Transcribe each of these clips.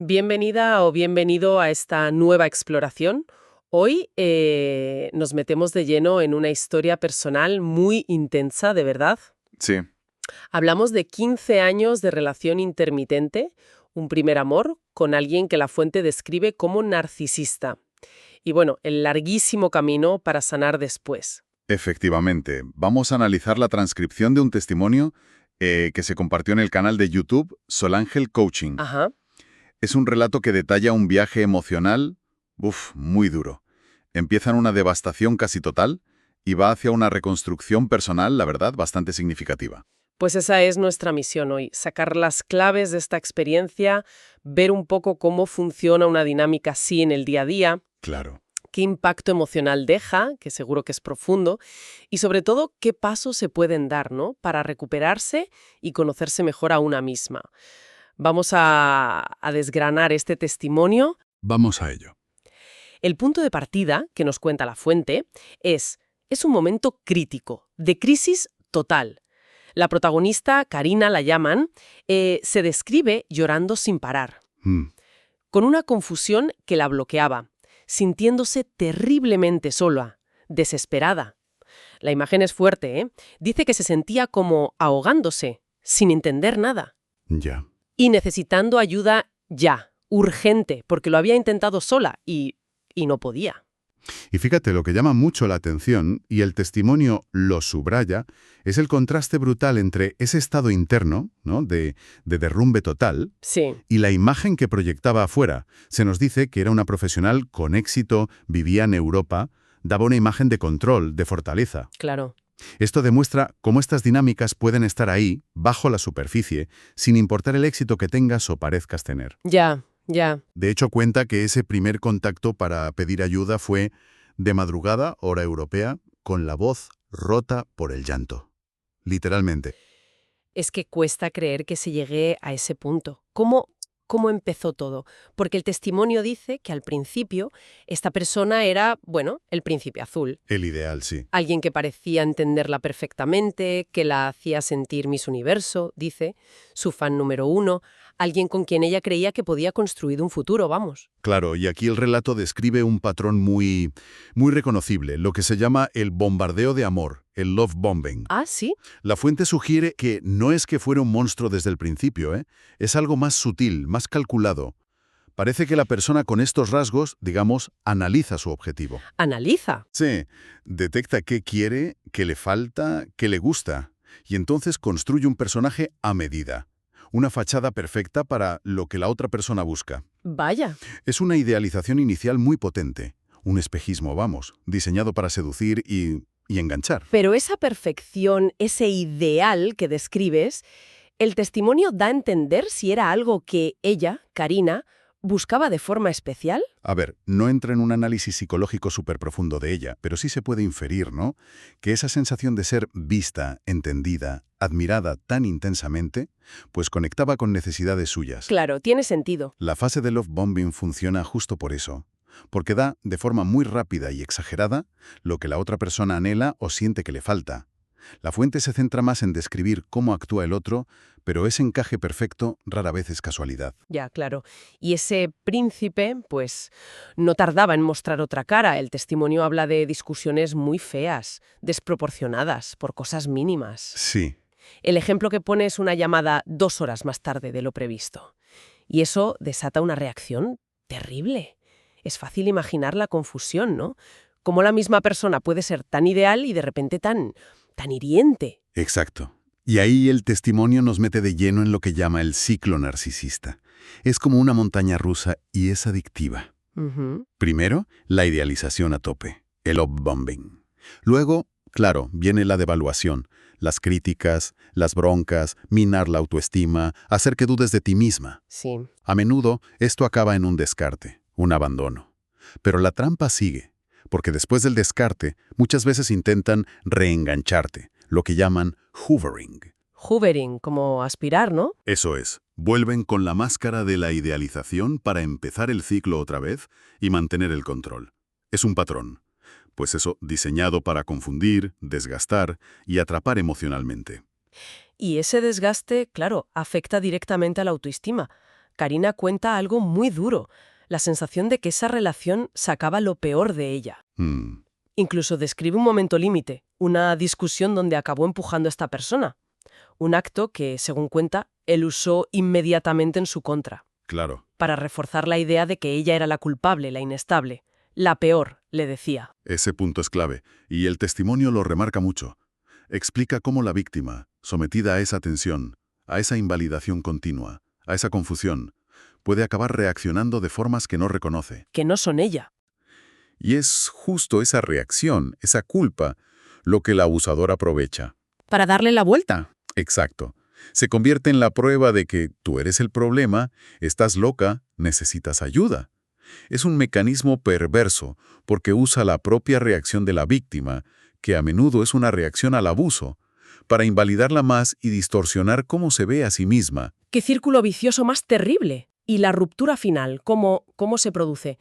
Bienvenida o bienvenido a esta nueva exploración. Hoy nos metemos de lleno en una historia personal muy intensa, de verdad. Sí, Hablamos de 15 años de relación intermitente, un primer amor, con alguien que la fuente describe como narcisista. Y bueno, el larguísimo camino para sanar después. efectivamente. Vamos a analizar la transcripción de un testimonio que se compartió en el canal de YouTube Solángel Coaching. Ajá. Es un relato que detalla un viaje emocional, muy duro. Empieza en una devastación casi total y va hacia una reconstrucción personal, la verdad, bastante significativa. Pues esa es nuestra misión hoy, sacar las claves de esta experiencia, ver un poco cómo funciona una dinámica así en el día a día, Claro. qué impacto emocional deja, que seguro que es profundo, y sobre todo qué pasos se pueden dar, ¿no?, para recuperarse y conocerse mejor a una misma. Vamos a desgranar este testimonio. Vamos a ello. El punto de partida, que nos cuenta la fuente, es un momento crítico, de crisis total. La protagonista, Karina la llaman, se describe llorando sin parar, con una confusión que la bloqueaba, sintiéndose terriblemente sola, desesperada. La imagen es fuerte, ¿eh? Dice que se sentía como ahogándose, sin entender nada, Ya. y necesitando ayuda ya, urgente, porque lo había intentado sola y no podía. Y fíjate, lo que llama mucho la atención, y el testimonio lo subraya, es el contraste brutal entre ese estado interno, ¿no?, de derrumbe total, Sí, y la imagen que proyectaba afuera. Se nos dice que era una profesional con éxito, vivía en Europa, daba una imagen de control, de fortaleza. claro. Esto demuestra cómo estas dinámicas pueden estar ahí, bajo la superficie, sin importar el éxito que tengas o parezcas tener. Ya, ya. De hecho, cuenta que ese primer contacto para pedir ayuda fue de madrugada, hora europea, con la voz rota por el llanto. Literalmente. Es que cuesta creer que se llegue a ese punto. ¿Cómo empezó todo? Porque el testimonio dice que al principio esta persona era, bueno, el príncipe azul. El ideal, sí. Alguien que parecía entenderla perfectamente, que la hacía sentir Miss Universo, dice, su fan número uno, alguien con quien ella creía que podía construir un futuro, vamos. Claro, y aquí el relato describe un patrón muy reconocible, lo que se llama el bombardeo de amor, el love bombing. Ah, sí. La fuente sugiere que no es que fuera un monstruo desde el principio, ¿eh? Es algo más sutil, más calculado. Parece que la persona con estos rasgos, digamos, analiza su objetivo. Analiza. Sí, detecta qué quiere, qué le falta, qué le gusta, y entonces construye un personaje a medida. Una fachada perfecta para lo que la otra persona busca. Vaya. Es una idealización inicial muy potente. Un espejismo, vamos, diseñado para seducir y enganchar. Pero esa perfección, ese ideal que describes, el testimonio da a entender si era algo que ella, Karina, buscaba de forma especial. A ver, no entra en un análisis psicológico súper profundo de ella, pero sí se puede inferir, ¿no?, que esa sensación de ser vista, entendida, admirada tan intensamente, pues conectaba con necesidades suyas. Claro, tiene sentido. La fase de love bombing funciona justo por eso, porque da, de forma muy rápida y exagerada, lo que la otra persona anhela o siente que le falta. La fuente se centra más en describir cómo actúa el otro, pero ese encaje perfecto rara vez es casualidad. Ya, claro. Y ese príncipe, pues, no tardaba en mostrar otra cara. El testimonio habla de discusiones muy feas, desproporcionadas, por cosas mínimas. Sí, El ejemplo que pone es una llamada 2 horas más tarde de lo previsto. Y eso desata una reacción terrible. Es fácil imaginar la confusión, ¿no? Cómo la misma persona puede ser tan ideal y de repente tan hiriente. exacto. Y ahí el testimonio nos mete de lleno en lo que llama el ciclo narcisista. Es como una montaña rusa y es adictiva. Ujú. Primero, la idealización a tope, el love-bombing. Luego, claro, viene la devaluación, las críticas, las broncas, minar la autoestima, hacer que dudes de ti misma. Sí. A menudo, esto acaba en un descarte, un abandono. Pero la trampa sigue, porque después del descarte, muchas veces intentan reengancharte, lo que llaman hoovering. Hoovering, como aspirar, ¿no? Eso es, vuelven con la máscara de la idealización para empezar el ciclo otra vez y mantener el control. Es un patrón, pues eso, diseñado para confundir, desgastar y atrapar emocionalmente. Y ese desgaste, claro, afecta directamente a la autoestima. Karina cuenta algo muy duro, la sensación de que esa relación sacaba lo peor de ella. Incluso describe un momento límite, una discusión donde acabó empujando a esta persona. Un acto que, según cuenta, él usó inmediatamente en su contra. Claro. Para reforzar la idea de que ella era la culpable, la inestable. La peor, le decía. Ese punto es clave, y el testimonio lo remarca mucho. Explica cómo la víctima, sometida a esa tensión, a esa invalidación continua, a esa confusión, puede acabar reaccionando de formas que no reconoce. Que no son ella. Y es justo esa reacción, esa culpa, lo que el abusador aprovecha. Para darle la vuelta. Exacto. Se convierte en la prueba de que tú eres el problema, estás loca, necesitas ayuda. Es un mecanismo perverso porque usa la propia reacción de la víctima, que a menudo es una reacción al abuso, para invalidarla más y distorsionar cómo se ve a sí misma. ¡Qué círculo vicioso más terrible! Y la ruptura final, ¿cómo se produce?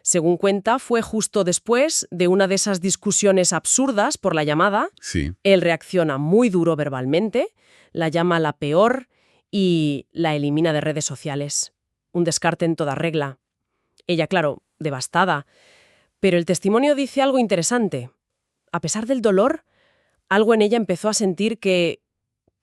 Según cuenta, fue justo después de una de esas discusiones absurdas por la llamada. Sí. Él reacciona muy duro verbalmente, la llama la peor y la elimina de redes sociales. Un descarte en toda regla. Ella, claro, devastada. Pero el testimonio dice algo interesante. A pesar del dolor, algo en ella empezó a sentir que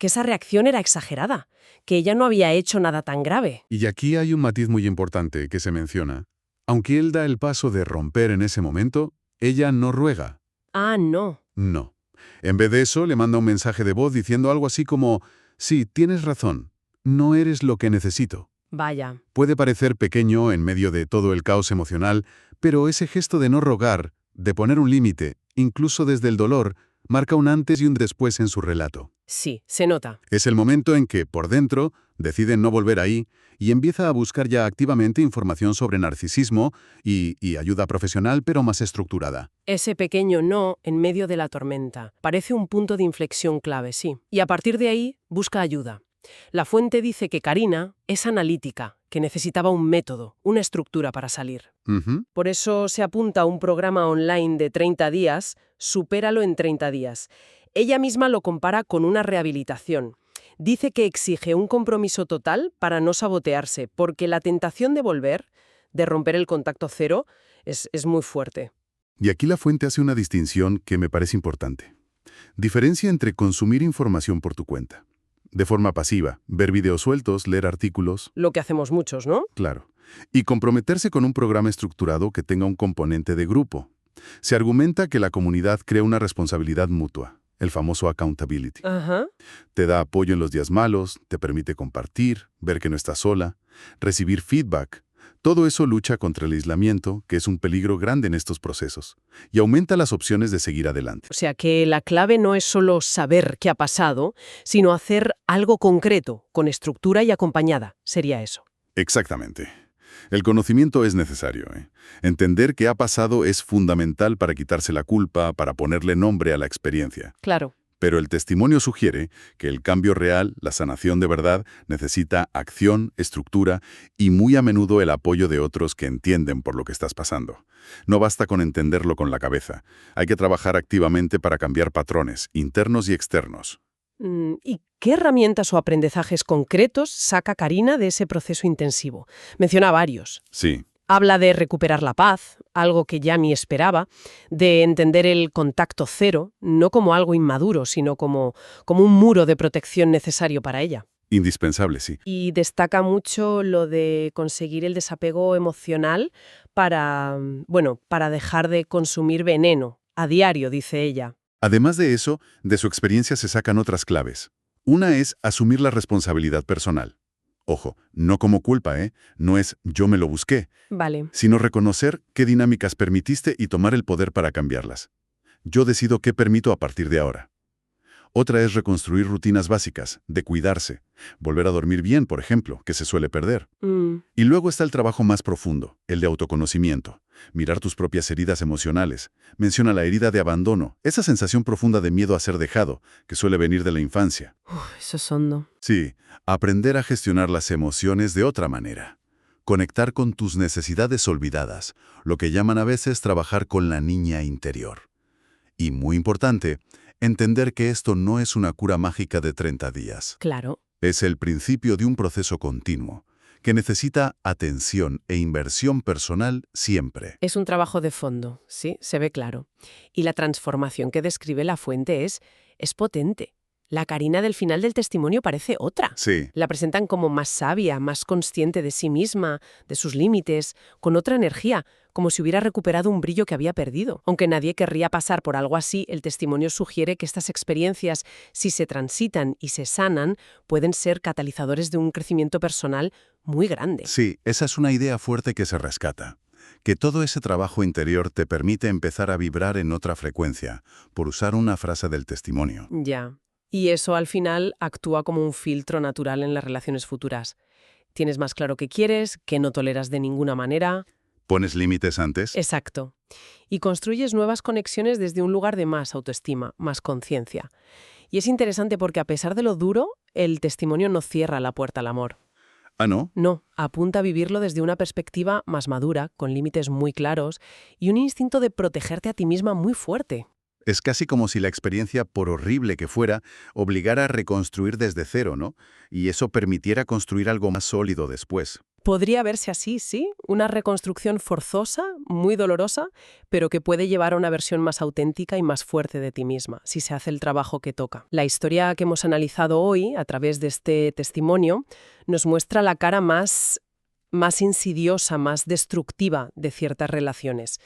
esa reacción era exagerada, que ella no había hecho nada tan grave. Y aquí hay un matiz muy importante que se menciona. Aunque él da el paso de romper en ese momento, ella no ruega. Ah, no. No. En vez de eso, le manda un mensaje de voz diciendo algo así como: sí, tienes razón, no eres lo que necesito. Vaya. Puede parecer pequeño en medio de todo el caos emocional, pero ese gesto de no rogar, de poner un límite, incluso desde el dolor, marca un antes y un después en su relato. Sí, se nota. Es el momento en que, por dentro, decide no volver ahí y empieza a buscar ya activamente información sobre narcisismo y ayuda profesional, pero más estructurada. Ese pequeño no en medio de la tormenta. Parece un punto de inflexión clave, sí. Y a partir de ahí, busca ayuda. La fuente dice que Karina es analítica, que necesitaba un método, una estructura para salir. Por eso se apunta a un programa online de 30 días, Supéralo en 30 días. Ella misma lo compara con una rehabilitación. Dice que exige un compromiso total para no sabotearse, porque la tentación de volver, de romper el contacto cero, es muy fuerte. Y aquí la fuente hace una distinción que me parece importante. Diferencia entre consumir información por tu cuenta, de forma pasiva, ver videos sueltos, leer artículos. Lo que hacemos muchos, ¿no? Claro. Y comprometerse con un programa estructurado que tenga un componente de grupo. Se argumenta que la comunidad crea una responsabilidad mutua, el famoso accountability. Ajá. Te da apoyo en los días malos, te permite compartir, ver que no estás sola, recibir feedback. Todo eso lucha contra el aislamiento, que es un peligro grande en estos procesos, y aumenta las opciones de seguir adelante. O sea que la clave no es solo saber qué ha pasado, sino hacer algo concreto, con estructura y acompañada. Sería eso. Exactamente. El conocimiento es necesario. Entender qué ha pasado es fundamental para quitarse la culpa, para ponerle nombre a la experiencia. Claro. Pero el testimonio sugiere que el cambio real, la sanación de verdad, necesita acción, estructura y muy a menudo el apoyo de otros que entienden por lo que estás pasando. No basta con entenderlo con la cabeza. Hay que trabajar activamente para cambiar patrones, internos y externos. ¿Y qué herramientas o aprendizajes concretos saca Karina de ese proceso intensivo? Menciona varios. Sí. Habla de recuperar la paz, algo que ya ni esperaba, de entender el contacto cero, no como algo inmaduro, sino como un muro de protección necesario para ella. Indispensable, sí. Y destaca mucho lo de conseguir el desapego emocional para dejar de consumir veneno a diario, dice ella. Además de eso, de su experiencia se sacan otras claves. Una es asumir la responsabilidad personal. Ojo, no como culpa, No es yo me lo busqué, Vale. sino reconocer qué dinámicas permitiste y tomar el poder para cambiarlas. Yo decido qué permito a partir de ahora. Otra es reconstruir rutinas básicas, de cuidarse, volver a dormir bien, por ejemplo, que se suele perder. Y luego está el trabajo más profundo, el de autoconocimiento. Mirar tus propias heridas emocionales. Menciona la herida de abandono, esa sensación profunda de miedo a ser dejado, que suele venir de la infancia. Eso es hondo. Sí, aprender a gestionar las emociones de otra manera. Conectar con tus necesidades olvidadas, lo que llaman a veces trabajar con la niña interior. Y muy importante, entender que esto no es una cura mágica de 30 días. Claro. Es el principio de un proceso continuo, que necesita atención e inversión personal siempre. Es un trabajo de fondo, sí, se ve claro. Y la transformación que describe la fuente es potente. La Karina del final del testimonio parece otra. Sí, La presentan como más sabia, más consciente de sí misma, de sus límites, con otra energía, como si hubiera recuperado un brillo que había perdido. Aunque nadie querría pasar por algo así, el testimonio sugiere que estas experiencias, si se transitan y se sanan, pueden ser catalizadores de un crecimiento personal muy grande. sí, esa es una idea fuerte que se rescata. Que todo ese trabajo interior te permite empezar a vibrar en otra frecuencia, por usar una frase del testimonio. Ya. Y eso al final actúa como un filtro natural en las relaciones futuras. Tienes más claro qué quieres, qué no toleras de ninguna manera. ¿Pones límites antes? Exacto. Y construyes nuevas conexiones desde un lugar de más autoestima, más conciencia. Y es interesante porque a pesar de lo duro, el testimonio no cierra la puerta al amor. Ah, ¿no? No, apunta a vivirlo desde una perspectiva más madura, con límites muy claros y un instinto de protegerte a ti misma muy fuerte. Es casi como si la experiencia, por horrible que fuera, obligara a reconstruir desde cero, ¿no? Y eso permitiera construir algo más sólido después. Podría verse así, sí, una reconstrucción forzosa, muy dolorosa, pero que puede llevar a una versión más auténtica y más fuerte de ti misma, si se hace el trabajo que toca. La historia que hemos analizado hoy, a través de este testimonio, nos muestra la cara más insidiosa, más destructiva de ciertas relaciones.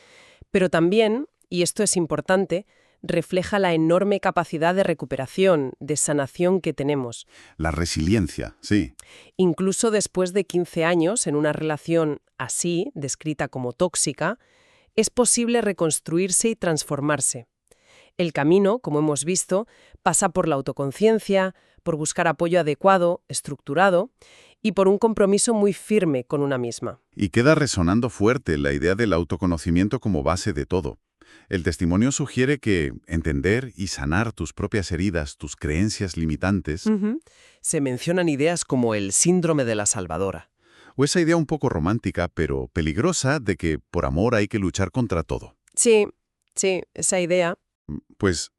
Pero también, y esto es importante, refleja la enorme capacidad de recuperación, de sanación que tenemos. La resiliencia, sí. Incluso después de 15 años en una relación así, descrita como tóxica, es posible reconstruirse y transformarse. El camino, como hemos visto, pasa por la autoconciencia, por buscar apoyo adecuado, estructurado, y por un compromiso muy firme con una misma. Y queda resonando fuerte la idea del autoconocimiento como base de todo. El testimonio sugiere que entender y sanar tus propias heridas, tus creencias limitantes, Se mencionan ideas como el síndrome de la salvadora. o esa idea un poco romántica, pero peligrosa, de que por amor hay que luchar contra todo. Sí, esa idea. Pues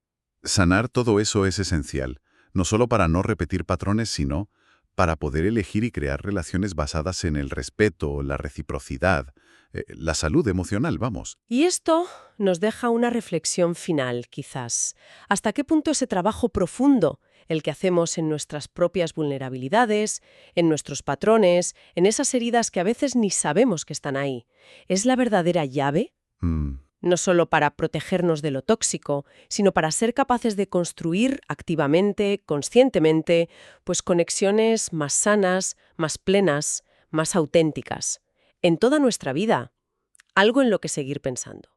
sanar todo eso es esencial, no solo para no repetir patrones, sino para poder elegir y crear relaciones basadas en el respeto, la reciprocidad, la salud emocional, vamos. Y esto nos deja una reflexión final, quizás. ¿Hasta qué punto ese trabajo profundo, el que hacemos en nuestras propias vulnerabilidades, en nuestros patrones, en esas heridas que a veces ni sabemos que están ahí, es la verdadera llave? No solo para protegernos de lo tóxico, sino para ser capaces de construir activamente, conscientemente, pues conexiones más sanas, más plenas, más auténticas. En toda nuestra vida, algo en lo que seguir pensando.